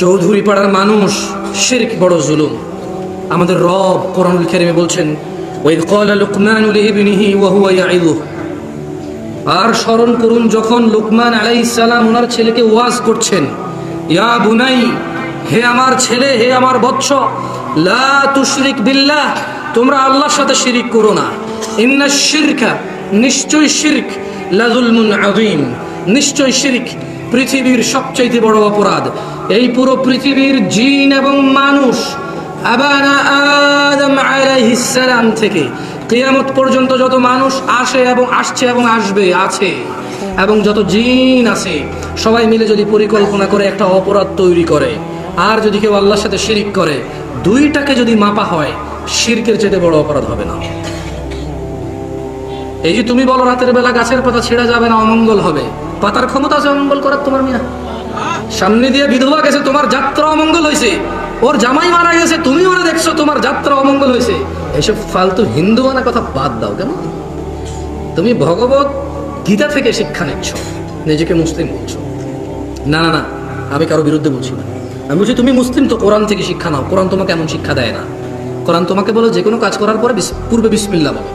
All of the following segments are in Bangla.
চৌধুরী পাড়ার মানুষ শিরক বড় জুলুম। আমাদের রব কোরআনুল কারীমে বলছেন, ওয়াইদ ক্বালা লুকমানু লিইবনিহি ওয়া হুয়া ইয়াইদুহু। আর স্মরণ করুন যখন লুকমান আলাইহিস সালাম ওনার ছেলেকে ওয়াজ করছেন, ইয়া বুনাই, হে আমার ছেলে, হে আমার বৎস, লা তুশরিক বিল্লাহ, তোমরা আল্লাহর সাথে শিরিক করো না। ইন্নাশ শিরকা, নিশ্চয় শিরক, লা যুলমুন আযীম, নিশ্চয় শিরক পৃথিবীর সবচেয়ে বড় অপরাধ। এই পুরো পৃথিবীর জিন এবং মানুষ আবানা আদম আলাইহিস সালাম থেকে কিয়ামত পর্যন্ত যত মানুষ আসে এবং আসছে এবং আসবে আছে এবং যত জিন আছে, সবাই মিলে যদি পরিকল্পনা করে একটা অপরাধ তৈরি করে, আর যদি কেউ আল্লাহর সাথে শিরিক করে, দুইটাকে যদি মাপা হয়, শিরকের চেয়ে বড় অপরাধ হবে না। এই যে তুমি বলো রাতের বেলা গাছের পাতা ছেঁড়া যাবে না, অমঙ্গল হবে, পাতার ক্ষমতা আছে অমঙ্গল করার তোমার? মিয়া সামনে দিয়ে বিধবা গেছে, তোমার যাত্রা অমঙ্গল হয়েছে, ওর জামাই মারা গেছে, তুমি ওরা দেখছো, তোমার যাত্রা অমঙ্গল হয়েছে। এইসব ফালতু হিন্দুয়ানা কথা বাদ দাও। কেন তুমি ভগবত গীতা থেকে শিক্ষা নিচ্ছ, নিজেকে মুসলিম বলছো? না না না, আমি কারো বিরুদ্ধে বলছি না। আমি বলছি তুমি মুসলিম তো কোরআন থেকে শিক্ষা নাও। কোরআন তোমাকে এমন শিক্ষা দেয় না। কোরআন তোমাকে বলো যে কোনো কাজ করার পরে পূর্বে বিসমিল্লাহ বলো,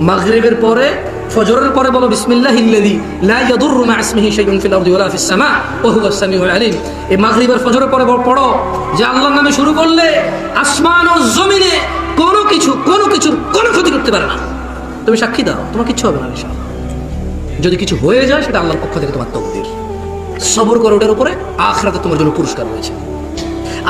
মাগরিবের পরে, ফজরের পরে বলো বিসমিল্লাহিল্লাযী লা ইয়াদুররু মা ইসমিহি শাইউন ফিল আরদি ওয়ালা ফিস সামা ওয়া হুয়াস সামিউল আলিম। এই মাগরিবের ফজরের পরে পড়ো যে আল্লাহর নামে শুরু করলে আসমান ও জমিনে কোনো কিছুর কোনো ক্ষতি করতে পারে না। তুমি সাক্ষী দাও, তোমার কিছু হবে না ইনশাআল্লাহ। যদি কিছু হয়ে যায় সেটা আল্লাহর পক্ষ থেকে তোমার তাকদীর। সবর করো ওটার উপরে, আখিরাতে তোমার জন্য পুরস্কার রয়েছে।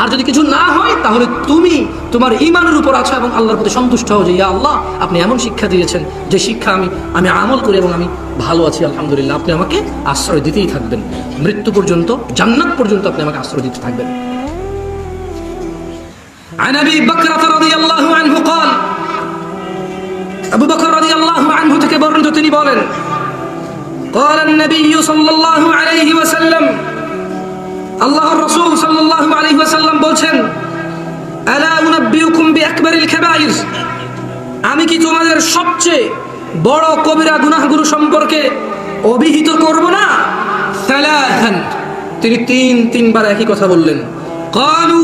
আর যদি কিছু না হয় তাহলে তুমি তোমার ঈমানের উপর আছো এবং আল্লাহর প্রতি সন্তুষ্ট হও যে ইয়া আল্লাহ, আপনি এমন শিক্ষা দিয়েছেন যে শিক্ষা আমি আমল করি এবং আমি ভালো আছি, আলহামদুলিল্লাহ। আপনি আমাকে আশ্রয় দিতেই থাকবেন মৃত্যু পর্যন্ত, জান্নাত পর্যন্ত আপনি আমাকে আশ্রয় দিতে থাকবেন। عن أبي بكرة رضي الله عنه قال, আবু বকর রাদিয়াল্লাহু আনহু থেকে বর্ণিত তিনি বলেন, قال النبي صلى الله عليه وسلم, আল্লাহর রাসূল সাল্লাল্লাহু আলাইহি ওয়াসাল্লাম বলেন, আলা উনাব্বিউকুম বিআকবারিল কাবাইর, আমি কি তোমাদের সবচেয়ে বড় কবিরা গুনাহগুলো সম্পর্কে অভিহিত করব না? সালাসান, তিনি তিনবার একই কথা বললেন। ক্বালু,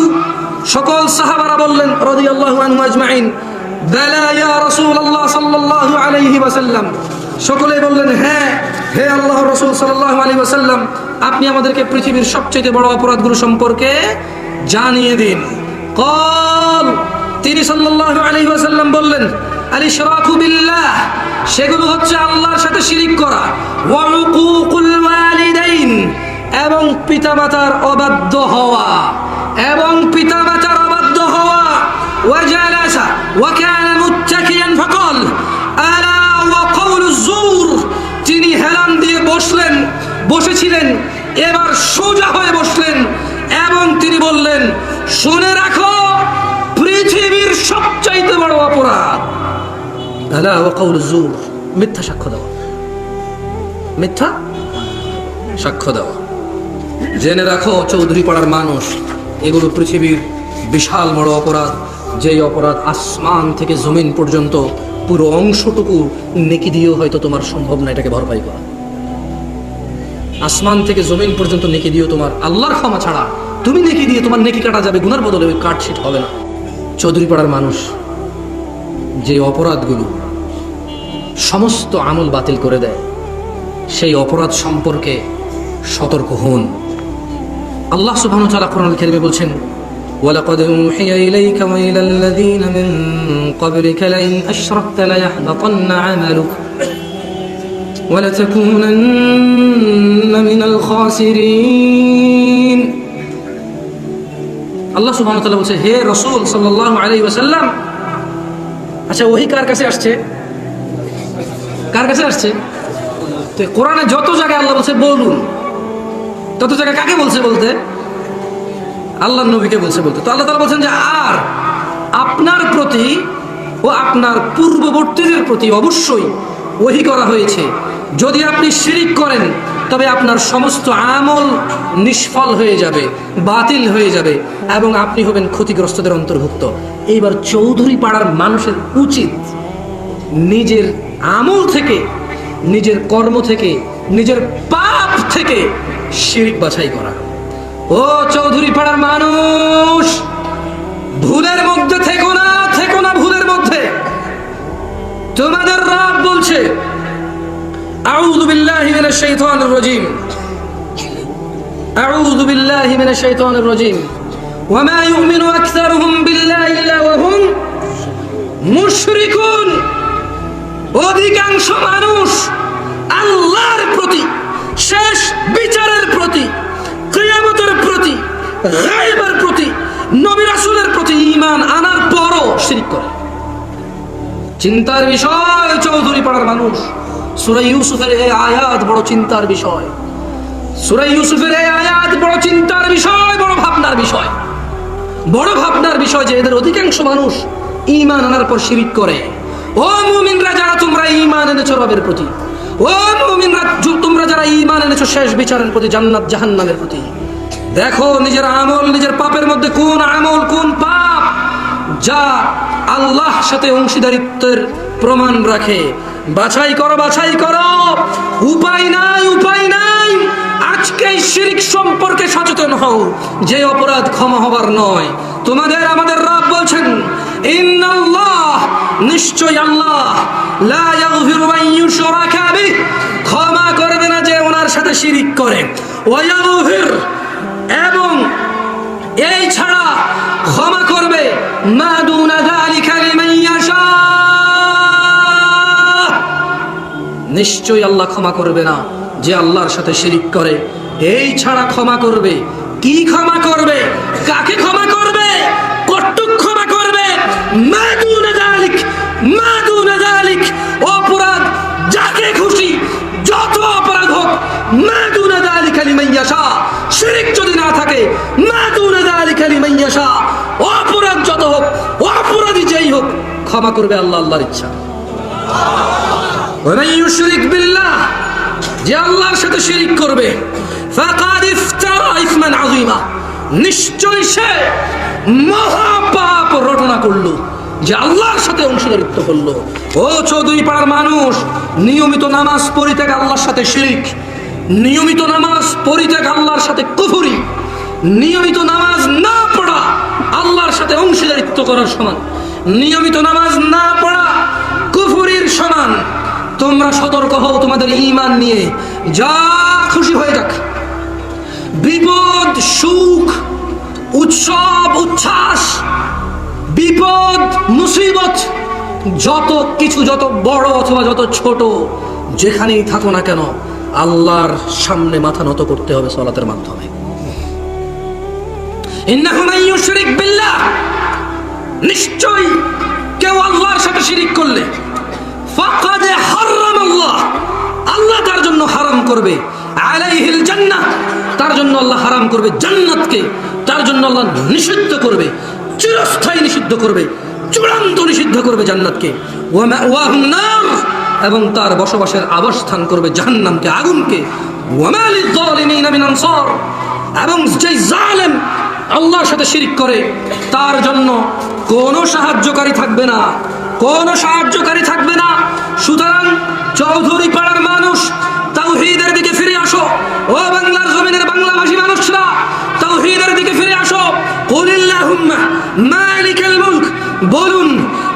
সকল সাহাবারা বললেন রাদিয়াল্লাহু আনহুম আজমাইন, বালা ইয়া রাসূলুল্লাহ সাল্লাল্লাহু আলাইহি ওয়াসাল্লাম, সকলে বললেন হ্যাঁ, হে আল্লাহর রাসূল সাল্লাল্লাহু আলাইহি ওয়াসাল্লাম, আপনি আমাদেরকে পৃথিবীর সবচেয়ে বড় অপরাধগুলো সম্পর্কে জানিয়ে দিন। ক্বাল, তিনি সাল্লাল্লাহু আলাইহি ওয়াসাল্লাম বললেন, আল ইশরাকু বিল্লাহ, সেগুলো হচ্ছে আল্লাহর সাথে শিরিক করা, ওয়া উকুকুল ওয়ালিদাইন, এবং পিতামাতার অবাধ্য হওয়া, ওয়া জালাসা ওয়া কানা মুত্তাকিয়ান ফাকাল আলা ওয়া কাউলুজ জুর, তিনি হেলান দিয়ে বসেছিলেন, এবার সোজা হয়ে বসলেন এবং তিনি বললেন, শুনে রাখো পৃথিবীর সবচাইতে বড় অপরাধ আলা ওয়া কাউলুজ জুর, মিথ্যা সাক্ষ্য দেওয়া। জেনে রাখো চৌধুরী পাড়ার মানুষ, এগুলো পৃথিবীর বিশাল বড় অপরাধ, যেই অপরাধ আসমান থেকে জমিন পর্যন্ত পুরো অংশটুকু নেকি দিয়েও হয়তো তোমার সম্ভব না এটাকে ভরপাই করা। আসমান থেকে জমিন পর্যন্ত নেকি দিয়েও তোমার আল্লাহর ক্ষমা ছাড়া তুমি নেকি দিয়ে তোমার নেকি কাটা যাবে, গুনার বদলে ওই কাটশিট হবে না। চৌধুরী পাড়ার মানুষ যে অপরাধগুলো সমস্ত আমল বাতিল করে দেয়, সেই অপরাধ সম্পর্কে সতর্ক হন। আল্লাহ সুবহানাহু ওয়া তাআলা কোরআনুল কারীমে বলছেন, ওয়ালাকাদ উহিয়া ইলাইকা ওয়া ইলাল লাযীনা মিন ক্বাবলিকা লাইন আশরাকতা লায়াহবাতান্না আমালুক ওয়া লাতাকুনান্না মিনাল খাসিরিন। আল্লাহ সুবহানাহু ওয়া তাআলা বলছে, হে রাসূল সাল্লাল্লাহু আলাইহি ওয়াসাল্লাম, আচ্ছা ওহী কার কাছে আসছে? তো কোরআনে যত জায়গায় আল্লাহ বলছে বলুন, তত জায়গায় কাকে বলছে বলতে? আল্লাহর নবীকে বলছে বলতে। তো আল্লাহ তাআলা বলছেন যে আর আপনার প্রতি ও আপনার পূর্ববর্তীদের প্রতি অবশ্যই ওহী করা হয়েছে, যদি আপনি শিরিক করেন তবে আপনার সমস্ত আমল নিষ্ফল হয়ে যাবে, বাতিল হয়ে যাবে এবং আপনি হবেন ক্ষতিগ্রস্তদের অন্তর্ভুক্ত। এইবার চৌধুরী পাড়ার মানুষের উচিত নিজের আমল থেকে, নিজের কর্ম থেকে, নিজের পাপ থেকে শিরক বাছাই করা। ও চৌধুরী পাড়ার মানুষ, ভুলের মধ্যে থেকো না, থেকো না ভুলের মধ্যে। তোমাদের রব বলছে, আউযু বিল্লাহি মিনাশ শাইতানির রাজীম, আউযু বিল্লাহি মিনাশ শাইতানির রাজীম, ওয়া মা ইউমিনু আকসারুহুম বিল্লাহি ইল্লা ওয়া হুম মুশরিকুন। অধিকাংশ মানুষ আল্লাহর প্রতি, শেষ বিচারের প্রতি, কিয়ামতের প্রতি, গায়বের প্রতি, নবী রাসূলের প্রতি ঈমান আনার পরও শিরক করে। চিন্তার বিষয় চৌধুরী পাড়ার মানুষ। সূরা ইউসুফের এই আয়াত বড় চিন্তার বিষয়। সূরা ইউসুফের এই আয়াত বড় চিন্তার বিষয়, বড় ভাবনার বিষয়, বড় ভাবনার বিষয় যে এদের অধিকাংশ মানুষ ঈমান আনার পর শিরক করে। ও মুমিনরা, যারা তোমরা ঈমান এনেছো রবের প্রতি, ও মুমিনরা তোমরা যারা ঈমান এনেছো শেষ বিচারের প্রতি, জান্নাত জাহান্নামের প্রতি, দেখো নিজের আমল, নিজের পাপের মধ্যে কোন আমল, কোন পাপ যা আল্লাহর সাথে অংশীদারিত্বের প্রমাণ রাখে। বাছাই করো, বাছাই করো। উপায় নাই, উপায় নাই। আজকে শিরক সম্পর্কে সচেতন হও, যে অপরাধ ক্ষমা হবার নয়। তোমাদের আমাদের রব বলছেন, ইন্নাল্লাহ, নিশ্চয় আল্লাহ, লা ইয়াগফিরু মান ইউশরাকা বিহি, ক্ষমা করবে না যে ওনার সাথে শিরক করে। ওয়া ইয়াগফির, এবং এই ছাড়া ক্ষমা করবে মা দুনা যালিকা লিমান ইয়াশা, নিশ্চয় আল্লাহ ক্ষমা করবে না যে আল্লাহর সাথে শিরক করে। এই ছাড়া ক্ষমা করবে। কি ক্ষমা করবে? কাকে ক্ষমা করবে? কতটুক ক্ষমা করবে? মা দুনা যালিক, মা দুনা যালিক, অপরাধ যাকে খুশি, যত অপরাধ হোক, মা দুনা যালিকা লিমান ইয়াশা, শিরক যদি না থাকে, মা দুনা যালিকা লিমান ইয়াশা, অপরাধ যত হোক, অপরাধী যেই হোক, ক্ষমা করবে আল্লাহ, আল্লাহর ইচ্ছা। ওয়া মান ইউশরিক বিল্লাহ, যে আল্লাহর সাথে শিরক করবে, ফাকাদ ইফতারা ইসমান আযীমা, নিশ্চয় সে মহাপাপ রটনা করলো, যে আল্লাহর সাথে অংশীদারিত্ব করলো। ও চৌধুরী পাড়ার মানুষ, নিয়মিত নামাজ পরিত্যাগ আল্লাহর সাথে শিরক, নিয়মিত নামাজ পরিত্যাগ আল্লাহর সাথে কুফরি, নিয়মিত নামাজ না পড়া আল্লাহর সাথে অংশীদারিত্ব করার সমান, নিয়মিত নামাজ না পড়া কুফরির সমান। তোমরা সতর্ক হও তোমাদের ঈমান নিয়ে। যা খুশি হয়ে যাক, বিপদ, সুখ, উৎসব, উচ্ছ্বাস, বিপদ, মুসিবত, যত কিছু, যত বড় অথবা যত ছোট, যেখানেই থাকো না কেন, আল্লাহর সামনে মাথা নত করতে হবে সালাতের মাধ্যমে। ইন্নাহু মান ইউশরিক বিল্লাহ, নিশ্চয় কেউ আল্লাহর সাথে শিরক করলে, ফাকাদ হারামাল্লাহ, আল্লাহ তার জন্য হারাম করবে, আলাইহিল জান্নাহ, তার জন্য আল্লাহ হারাম করবে জান্নাতকে, তার জন্য আল্লাহ নিষিদ্ধ করবে, চিরস্থায়ী নিষিদ্ধ করবে, চূড়ান্ত নিষিদ্ধ করবে জান্নাতকে। ওয়া মাওয়াহুন নার, এবং তার বসবাসের আবাসস্থান করবে জাহান্নামকে, আগুনকে। ওয়া মা লিয-যালিমিনা মিন আনসার, এবং যে জালেম আল্লাহর সাথে শিরক করে তার জন্য কোনো সাহায্যকারী থাকবে না, কোনো সাহায্যকারী থাকবে না। সুতরাং চৌধুরী পাড়ার মানুষ, তাওহীদের দিকে ফিরে আসো। ও বাংলার জমিনের বাংলাভাষী মানুষরা, তাওহীদের দিকে ফিরে আসো। কুলিল্লাহুম্মা মালিকাল মুলক, বলুন,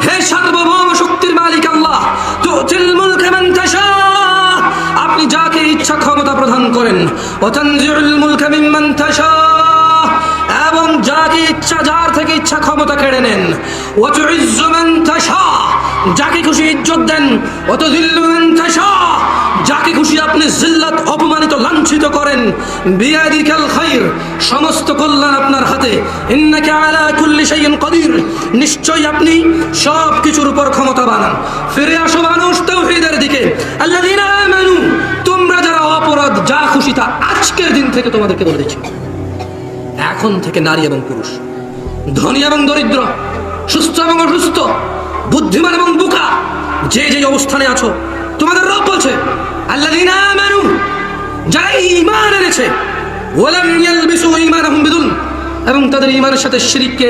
হে সার্বভৌম শক্তির মালিক আল্লাহ, তুতিল মুলক মান তাশা, আপনি যাকে ইচ্ছা ক্ষমতা প্রদান করেন। ওয়া তানজিউল মুলক মিম্মান তাশা, এবং যাকে ইচ্ছা, যার থেকে ইচ্ছা ক্ষমতা কেড়ে নেন। ওয়া তুইজ্জু মান তাশা, যাকে খুশি ইজ্জত দেন। ওয়া তুযিল্লু মান তাশা, যাকে খুশি আপনি জিল্লাত, অপমানিত, লাঞ্ছিত করেন। বিয়াদিকাল খায়র, সমস্ত কল্যাণ আপনার হাতে। ইন্নাকা আলা কুল্লি শাইইন কাদির, নিশ্চয়ই আপনি সব কিছুর উপর ক্ষমতাবান। ফিরে আসো মানুষ তাওহীদের দিকে। আল্লাযীনা আমানু, তোমরা যারা অপরাধ যা খুশি তা আজকের দিন থেকে তোমাদেরকে বলে দিচ্ছি, এখন থেকে নারী এবং পুরুষ, ধনী এবং দরিদ্র, সুস্থ এবং অসুস্থ, বুদ্ধিমান এবং বোকা, যে যে অবস্থানে আছো, তোমাদের রব বলছে আল্লাযীনা আমানু, যারা ঈমান এনেছে, ওয়ালাম ইয়ালবিসু ঈমানাহুম বিযুলম, এবং তাদের ঈমানের সাথে শিরককে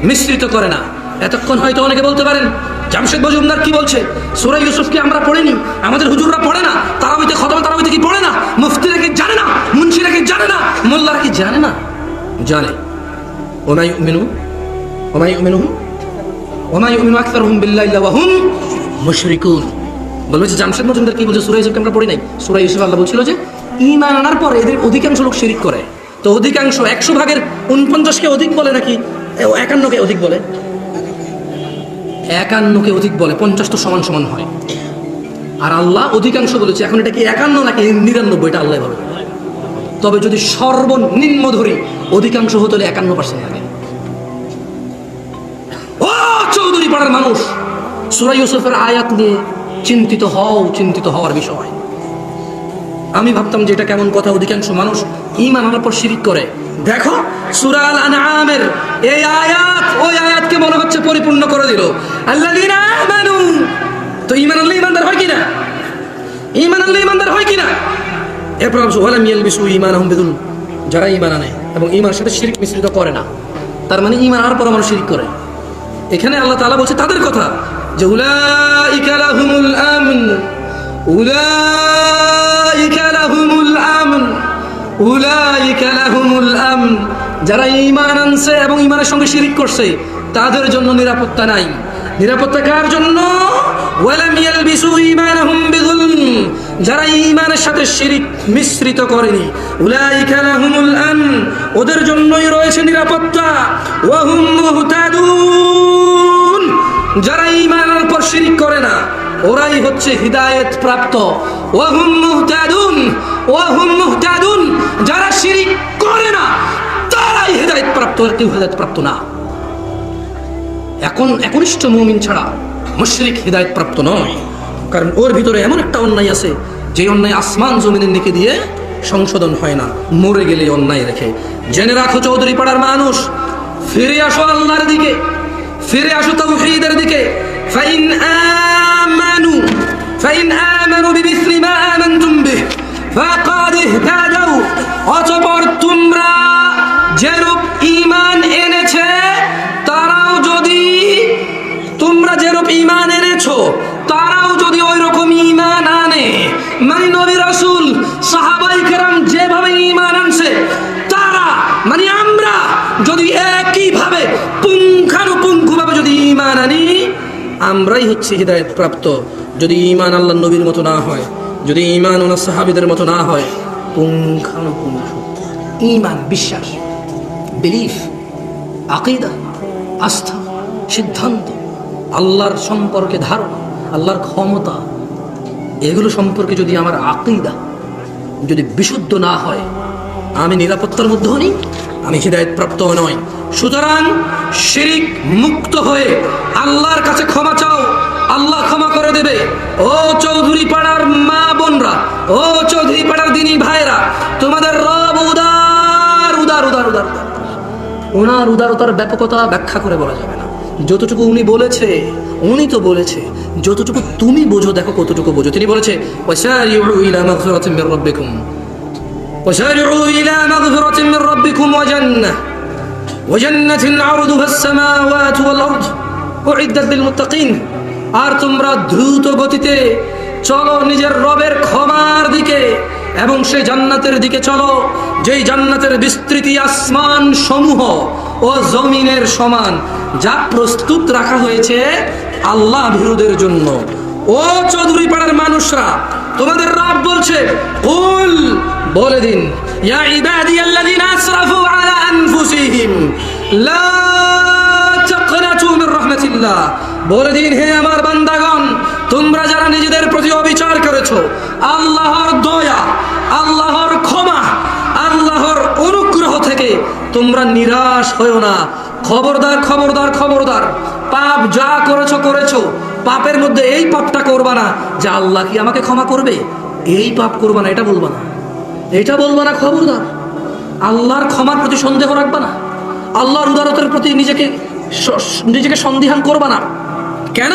মিশ্রিত করে না। এতক্ষণ হয়তো অনেকে বলতে পারেন, জামশেদ মজুমদার কি বলছে? সূরা ইউসুফ কি আমরা পড়িনি? আমাদের হুজুররা পড়ে না? তারাবিতে খতম, তারাবিতে কি পড়ে না? মুফতিরা কি জানে না? মুন্সিরা কি জানে না? মোল্লারা কি জানে না? জানে। ওমা ইউমিনু আকসারুহুম বিল্লাহি ওয়া হুম মুশরিকুন। বলবে যে জামশেদ মজুমদার কি বলছে, সূরা ইউসুফ আমরা পড়ি নাই? সূরা ইউসুফ আল্লাহ বলছিল যে ঈমান আনার পরে এদের অধিকাংশ লোক শিরিক করে। তো অধিকাংশ 100 ভাগের 49-কে অধিক বলে নাকি 51-কে অধিক বলে? 51-কে অধিক বলে, 50 তো সমান সমান হয়। আর আল্লাহ অধিকাংশ বলেছে। এখন এটা কি 51 নাকি 99, এটা আল্লাহ ভাবে। তবে যদি সর্বনিম্ন ধরি অধিকাংশ হতে হলে 51% লাগে। ও চৌধুরী পাড়ার মানুষ, সূরা ইউসুফের আয়াত নিয়ে চিন্তিত হওয়ার বিষয়। আমি ভাবতাম যে এটা কেমন কথা, অধিকাংশ মানুষ ঈমান আনার পর শিরক করে। দেখো সূরা আল আনআমের এই আয়াত ওই আয়াতকে মনে হচ্ছে পরিপূর্ণ করে দিল। আল্লাযীনা আমানু, তো ঈমান আনলে ঈমানদার হয় কিনা? ঈমান আনলে ঈমানদার হয় কিনা? এরপর ওয়ালাম ইয়ালবিসু ঈমানাহুম বিযুলম, যারা ঈমান আনে এবং ঈমানের সাথে শিরক মিশ্রিত করে না, তার মানে ঈমান আনার পর মানুষ শিরক করে। এখানে আল্লাহ তাআলা বলছে তাদের কথা যে উলাইকা লাহুমুল আমন, উলাইকা লাহুমুল আমন, উলাইকা লাহুমুল আমন, যারা ঈমান আনছে এবং ঈমানের সঙ্গে শিরক করছে তাদের জন্য নিরাপত্তা নাই। নিরাপত্তা কার জন্য? ওয়ালাম ইয়ালবিসু ঈমানাহুম বিযুলম, যারা ঈমানের সাথে শিরক মিশ্রিত করেনি। উলাইকা লাহুমুল আমন, ওদের জন্যই রয়েছে নিরাপত্তা। ওয়া হুম মুহতাদুন, যারা ঈমানের পর শিরক করে না ওরাই হচ্ছে হিদায়াত প্রাপ্ত। ওয়া হুম মুহতাদুন, যারা শিরক করে না তারাই হিদায়াত প্রাপ্ত, আর কেউ হিদায়াত প্রাপ্ত না। একনিষ্ঠ মুমিন ছাড়া মুশরিক হিদায়াত প্রাপ্ত নয়, কারণ ওর ভিতরে এমন একটা অন্যায় আছে যে অন্যায় আসমান জমিনের নিকে দিয়ে সংশোধন হয় না, মরে গেলে অন্যায় রেখে। জেনে রাখো চৌধুরী পাড়ার মানুষ, ফিরে আসো আল্লাহর দিকে, ফিরে আসো তাওহীদের দিকে। ফাইন আমানু বিমিসলি মা আমানতুম বিহি ফাকাদ ইহতাদাউ, অতঃপর তোমরা যেরূপ ঈমান এনেছে তারাও যদি, তোমরা যেরূপ ঈমান এনেছো তারাও যদি ওই রকম ঈমান আনে, মানে নবী রাসূল সাহাবায়ে কেরাম যেভাবে ঈমান আনছে তারা, মানে আমরা যদি একইভাবে পুঙ্খানুপুঙ্খভাবে যদি ঈমান আনি, আমরাই হচ্ছে হিদায়াত প্রাপ্ত। যদি ঈমান আল্লাহর নবীর মতো না হয়, যদি ঈমান ওনার সাহাবীদের মতো না হয়, পুঙ্খানুপুঙ্খ ঈমান, বিশ্বাস, বিলিফ, আকীদা, আস্থা, সিদ্ধান্ত, আল্লাহর সম্পর্কে ধারণা, আল্লাহর ক্ষমতা, এগুলো সম্পর্কে যদি আমার আকীদা যদি বিশুদ্ধ না হয়, আমি নিরাপত্তার মধ্যে হই, আমি হিদায়াত প্রাপ্ত নই। সুতরাং শিরক মুক্ত হয়ে আল্লাহর কাছে ক্ষমা চাও, আল্লাহ ক্ষমা করে দেবে। ও চৌধুরী পাড়ার মা বোনরা, ও চৌধুরী পাড়ার দিনী ভাইরা, তোমাদের রব উদার উদার উদার উদার উদার, ওনার উদারতার ব্যাপকতা ব্যাখ্যা করে বলা যাবে না। যতটুকু উনি বলেছে, উনি তো বলেছে, যতটুকু তুমি বোঝো দেখো কতটুকু বোঝো। তিনি বলেছে ওয়াসারিউ ইলা মাগফিরাতিন মির রাব্বিকুম, ওয়াসারিউ ইলা মাগফিরাতিন মির রাব্বিকুম ওয়া জান্নাতিন আরদুহা আস-সামাওয়াতু ওয়াল আরদ উইদ্দাত লিল মুত্তাকিন, আর তোমরা দ্রুত গতিতে চলো নিজের রবের ক্ষমার দিকে এবং সেই জান্নাতের দিকে চলো, যেই জান্নাতের বিস্তৃতি আসমান সমূহ ও জমিনের সমান, যা প্রস্তুত রাখা হয়েছে আল্লাহ ভীরুদের জন্য। ও চৌধুরী পাড়ার মানুষরা, তোমাদের রব বলছে কুল, বলে দিন, ইয়া ইবাদিয়াল্লাযিনা আসরাফু আলা আনফুসিহিম লা তাকনাতু মির রাহমাতিল্লাহ, বলে দিন হে আমার বান্দাগণ, তোমরা যারা নিজেদের প্রতি অবিচার করেছো, আল্লাহর দয়া, আল্লাহর ক্ষমা, আল্লাহর অনুগ্রহ থেকে তোমরা নিরাশ হয়ো না। খবরদার খবরদার খবরদার, পাপ যা করেছো, পাপের মধ্যে এই পাপটা করবা না যে আল্লাহ কি আমাকে ক্ষমা করবে, এই পাপ করবা না, এটা বলবা না, এটা বলবা না। খবরদার, আল্লাহর ক্ষমার প্রতি সন্দেহ রাখবা না, আল্লাহর উদারতার প্রতি নিজেকে সন্দিহান করবা না। কেন?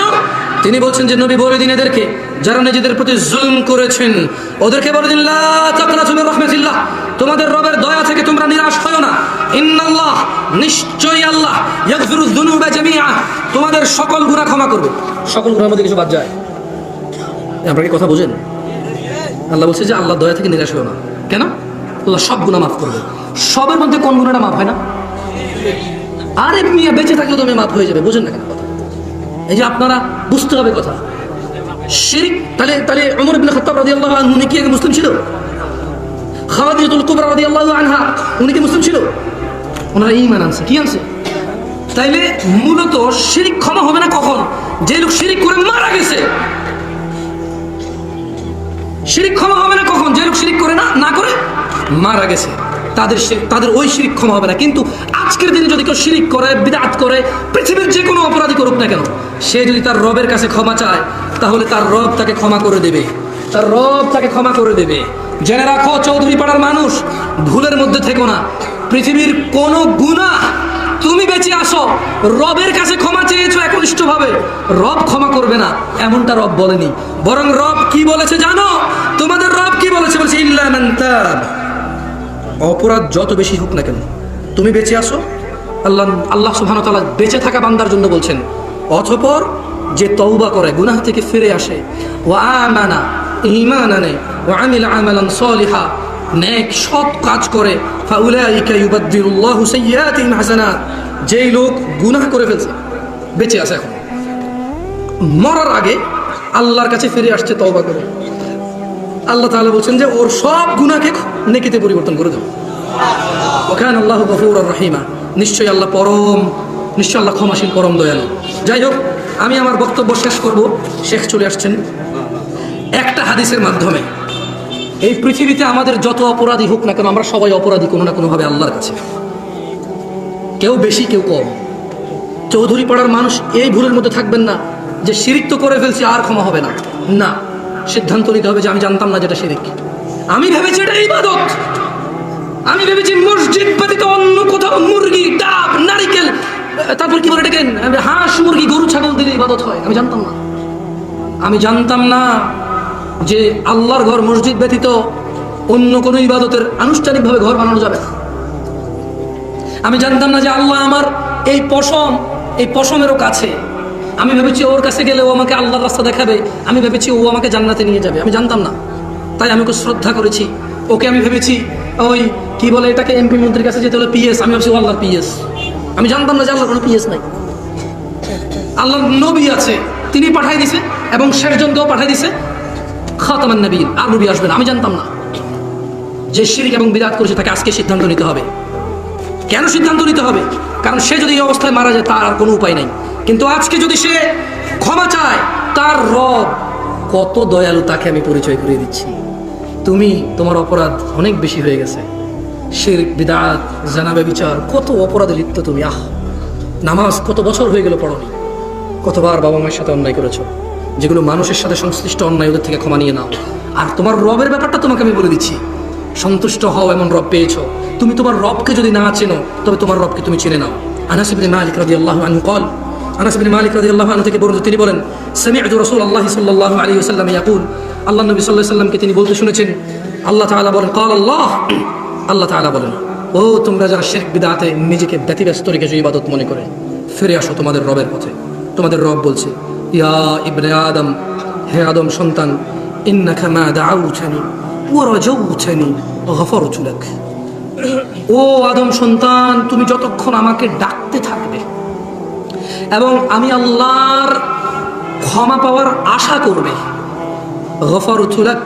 তিনি বলছেন যে নবী বলে দিন এদেরকে, যারা নিজেদের প্রতি জুলম করেছেন ওদেরকে বলে দিন লা তাকনাতু মির রাহমাতিল্লাহ, তোমাদের রবের দয়া থেকে তোমরা নিরাশ হয়ো না। ইন্নাল্লাহ, নিশ্চয়ই আল্লাহ, ইয়াগফিরুয যুনুবা জামিআ, তোমাদের সকল গুনাহ ক্ষমা করবে। সকল গুনাহের মধ্যে কিছু বাদ যায়? আপনারা কি কথা বুঝেন? আল্লাহ বলছে যে আল্লাহর দয়া থেকে নিরাশ হয়ো না। কেন? আল্লাহ সব গুনাহ মাফ করবে। সবের মধ্যে কোন গুনাহটা মাফ হয় না? আরে মিয়া বেঁচে থাকলে তুমি মাফ হয়ে যাবে, বুঝেন না কেন কথা? এই যে আপনারা বুঝতে হবে কথা। শিরক, তাহলে ওমর ইবনে খাত্তাব রাদিয়াল্লাহু আনহু উনি কি আগে মুসলিম ছিল? খাদিজাতুল কুবরা রাদিয়াল্লাহু আনহা উনি কি মুসলিম ছিল? ওনারা ঈমান আনছে, কি আনছে? তাইলে মূলত শিরক ক্ষমা হবে না কখন? যে লোক শিরক করে মারা গেছে। শিরক ক্ষমা হবে না কখন? যে লোক শিরক করে না করে মারা গেছে, তাদের ওই শিরক ক্ষমা হবে না। কিন্তু আজকের দিনে যদি কেউ শিরক করে, বিদআত করে, পৃথিবীর যে কোনো অপরাধী করুক না কেন, সে যদি তার রবের কাছে ক্ষমা চায়, তাহলে তার রব তাকে ক্ষমা করে দেবে, তার রব তাকে ক্ষমা করে দেবে। জেনে রাখো চৌধুরী পাড়ার মানুষ, ভুলের মধ্যে থেকো না। পৃথিবীর কোন গুনাহ তুমি বেঁচে আসো, রবের কাছে ক্ষমা চেয়েছো একনিষ্ঠভাবে, রব ক্ষমা করবে না এমনটা রব বলেনি। বরং রব কি বলেছে জানো? তোমাদের রব কি বলেছে? বলছে ইল্লা মান তাব। অপরাধ যত বেশি হোক না কেন, তুমি বেঁচে আসো, আল্লাহ সুবহানাহু ওয়া তাআলা বেঁচে থাকা বান্দার জন্য বলছেন। অতঃপর যে তওবা করে, গুনাহ থেকে ফিরে আসে, ওয়া আমানা ঈমান আনে, ওয়া আমিলা আমালান সালিহা, নেক সৎ কাজ করে, ফাউলাইকা ইউবাদদিলুল্লাহু সাইয়্যাতিহিম হাসানাত। যেই লোক গুনাহ করে ফেলছে, বেঁচে আছে, এখন মরার আগে আল্লাহর কাছে ফিরে আসছে তওবা করে, আল্লাহ তাআলা বলছেন যে ওর সব গুনাহকে নেকিতে পরিবর্তন করে দাও। ওয়া কানা আল্লাহু গফুরুর রহিমা। নিশ্চয়ই আল্লাহ ক্ষমাশীল, পরম দয়ালু। যাই হোক, আমি আমার বক্তব্য শেষ করব। শেখ চলে আসছেন। একটা হাদিসের মাধ্যমে, এই পৃথিবীতে আমাদের যত অপরাধী হোক না কেন, আমরা সবাই অপরাধী কোনো না কোনোভাবে আল্লাহর কাছে, কেউ বেশি কেউ কম। চৌধুরী পাড়ার মানুষ এই ভুলের মধ্যে থাকবেন না যে শিরিক তো করে ফেলছি আর ক্ষমা হবে না। না, সিদ্ধান্ত নিতে হবে যে আমি জানতাম না যেটা শিরিক, আমি ভেবেছি এটা ইবাদত, আমি ভেবেছি মসজিদ ব্যতীত অন্য কোথাও মুরগি, ডাব, নারিকেল, তারপর কি বলে এটাকে, হাঁস, মুরগি, গরু, ছাগল দিলে ইবাদত হয়। আমি জানতাম না যে আল্লাহর ঘর মসজিদ ব্যতীত অন্য কোনো ইবাদতের আনুষ্ঠানিকভাবে ঘর বানানো যাবে না। আমি জানতাম না যে আল্লাহ আমার এই পশমেরও কাছে। আমি ভেবেছি ওর কাছে গেলে ও আমাকে আল্লাহর রাস্তা দেখাবে, আমি ভেবেছি ও আমাকে জান্নাতে নিয়ে যাবে। আমি জানতাম না, তাই আমি ওকে শ্রদ্ধা করেছি। ওকে আমি ভেবেছি ওই কি বলে এটাকে, এমপি মন্ত্রীর কাছে যেতে হলে পিএস, আমি ভাবছি আল্লাহর পিএস। আমি জানতাম না যে আল্লাহর কোনো পিএস নাই, আল্লাহর নবী আছে, তিনি পাঠাই দিছে, এবং শেষজনকেও পাঠাই দিছে খাতামান নবীয়্যিন, আর নবী আসবে না। আমি জানতাম না যে শিরক এবং বিদআত করেছে তাকে আজকে সিদ্ধান্ত নিতে হবে। কেন সিদ্ধান্ত নিতে হবে? কারণ সে যদি এই অবস্থায় মারা যায় তার আর কোনো উপায় নেই। কিন্তু আজকে যদি সে ক্ষমা চায়, তার রব কত দয়ালু তাকে আমি পরিচয় করিয়ে দিচ্ছি। তোমার অপরাধ অনেক বেশি হয়ে গেছে, শিরক, বিদআত, জিনা, ব্যভিচার, কত অপরাধে লিপ্ত তুমি। নামাজ কত বছর হয়ে গেল পড়নি, কতবার বাবা মায়ের সাথে অন্যায় করেছো, যেগুলো মানুষের সাথে সংশ্লিষ্ট অন্যায়, ওদের থেকে ক্ষমা নিয়ে নাও। আর তোমার রবের ব্যাপারটা তোমাকে আমি বলে দিচ্ছি, সন্তুষ্ট হও, এমন রব পেয়েছো। তুমি তোমার রবকে যদি না চেনো, তবে তোমার রবকে তুমি চিনে নাও। আনাস ইবনে মালিক রাদিয়াল্লাহু আনহু قال, আনাস ইবনে মালিক রাদিয়াল্লাহু আনহু থেকে বর্ণিত, তিনি বলেন, সামি'তু রাসূলুল্লাহ সাল্লাল্লাহু আলাইহি ওয়াসাল্লাম ইয়াকুল, আল্লাহ নবী সাল্লাল্লাহু আলাইহি ওয়াসাল্লামকে তিনি বলতে শুনেছেন, আল্লাহ তাআলা বলেন, قال আল্লাহ, আল্লাহ তাআলা বলেন, ও তোমরা যারা শিরক বিদআতে নিজেকে ব্যতিব্যস্ত রেখেছো ইবাদত মনে করে, ফিরে আসো তোমাদের রবের পথে। তোমাদের রব বলছে, ইয়া ইবনে আদম, হে আদম সন্তান, ইন্নাকা মা দাউতানি ওয়া রাজাউতানি গফারতু লাক। ও আদম সন্তান, তুমি যতক্ষণ আমাকে ডাকতে থাকবে এবং আমি আল্লাহর ক্ষমা পাওয়ার আশা করবে, গফারতু লাক,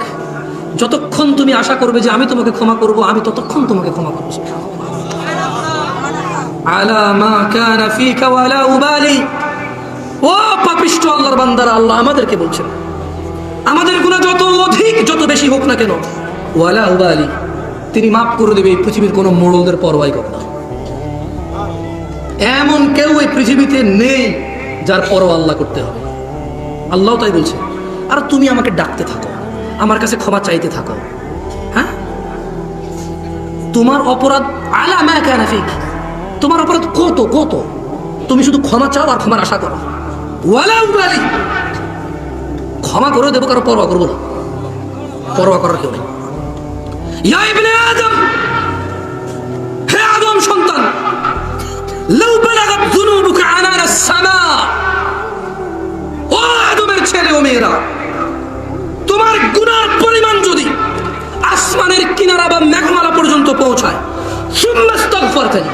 যতক্ষণ তুমি আশা করবে যে আমি তোমাকে ক্ষমা করব, আমি ততক্ষণ তোমাকে ক্ষমা করব। আলা মা কানা ফিকা ওয়ালা উবালি। ও পাপিষ্ঠ আল্লাহর বান্দারা, আল্লাহ আমাদেরকে বলছেন, আমাদের গুনাহ যত অধিক, যত বেশি হোক না কেন, ওয়ালা উবালি, তিনি মাফ করে দেবে। এই পৃথিবীর কোনো মোড়লদের পরোয়াই করে না। এমন কেউ এই পৃথিবীতে নেই যার পরোয়া আল্লাহ করতে হবে। আল্লাহ তাই বলছে, আর তুমি আমাকে ডাকতে থাকো, আমার কাছে ক্ষমা চাইতে থাকো। হ্যাঁ, তোমার অপরাধ আলা মা কানা ফিক, তোমার অপরাধ কত কত, তুমি শুধু ক্ষমা চাও আর ক্ষমার আশা করো। ওয়ালা উবালি, ক্ষমা করে দেবো, কারো পরোয়া করবো না, পরোয়া করার কেউ নেই। ইয়া ইবনে আদম, হে আদম সন্তান, লাউ বালাগাত যুনুবুকা আনানাস সামা, ও আদমের ছেলে ও মেয়েরা, তোমার গুনার পরিমাণ যদি আসমানের কিনারা বা মেঘমালা পর্যন্ত পৌঁছায়, সুম্মা ইস্তাগফারতানি,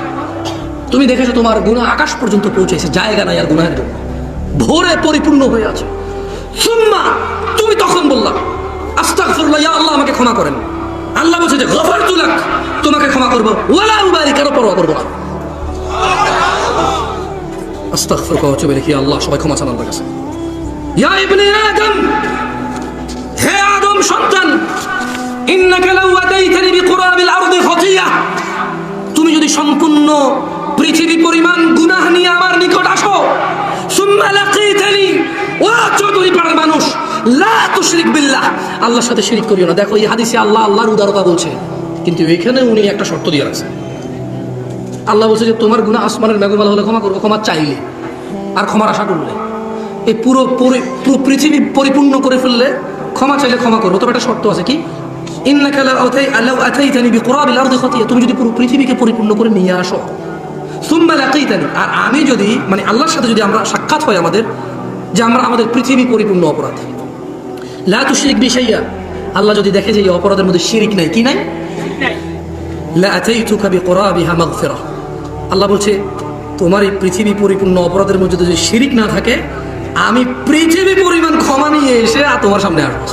তুমি দেখেছো তোমার গুনাহ আকাশ পর্যন্ত পৌঁছেছে, জায়গা নাই আর গুনাহের জন্য, ভোরে পরিপূর্ণ হয়ে আছে। সুম্মা তুমি তখন বললা আস্তাগফিরুল্লাহ, ইয়া আল্লাহ আমাকে ক্ষমা করেন। আল্লাহ বলছে যে গফারতু লাক, তোমাকে ক্ষমা করব, ওয়ালা উবারি, কারো পরোয়া করব না। আস্তাগফিরুকা ওয়া আতুবু ইলাইহি, ইয়া আল্লাহ সবাই ক্ষমা চান আল্লাহর কাছে। ইয়া ইবনে আদম, হে আদম সন্তান, ইন্নাকা লাউ আতাইতানি বিকুরাবিল আরদি খাতিয়া, তুমি যদি সম্পূর্ণ পৃথিবী পরিমাণ গুনাহ নিয়ে আমার নিকট আসো, সুম্মা লাকিতানি, ও চৌধুরী পাড়ার মানুষ, লা তুশরিক বিল্লাহ, আল্লাহর সাথে শিরিক করিও না। দেখো এই হাদিসে আল্লাহ আল্লাহর উদারতা বলছে, কিন্তু এখানে উনি একটা শর্ত দিয়ে রাখছেন। আল্লাহ বলছে যে তোমার গুনাহ আসমানের মেঘমালা হলে ক্ষমা করবো, ক্ষমা চাইলে আর ক্ষমার আশা করলে, এই পুরো পৃথিবী পরিপূর্ণ করে ফেললে ক্ষমা চাইলে ক্ষমা করবো। তবে একটা শর্ত আছে, কি? ইন্নাকা লাউ আতাইতানি বিকুরাবিল আরদি খাতিয়া, তুমি যদি পুরো পৃথিবীকে পরিপূর্ণ করে নিয়ে আসো, সুম্মা লাকিতানি, আর আমি যদি, মানে আল্লাহর সাথে যদি আমরা সাক্ষাৎ হয় আমাদের, যে আমরা আমাদের পৃথিবী পরিপূর্ণ অপরাধ, লা তুশরিক বি শাইআ, আল্লাহ যদি দেখে যে এই অপরাধের মধ্যে শিরিক নাই, কি নাই, লা আতাইতুকা বিকুরাবিহা মাগফিরাহ, আল্লাহ বলছে তোমার এই পৃথিবী পরিপূর্ণ অপরাধের মধ্যে যদি শিরিক না থাকে, আমি পৃথিবী পরিমাণ ক্ষমা নিয়ে এসে আর তোমার সামনে আসবো।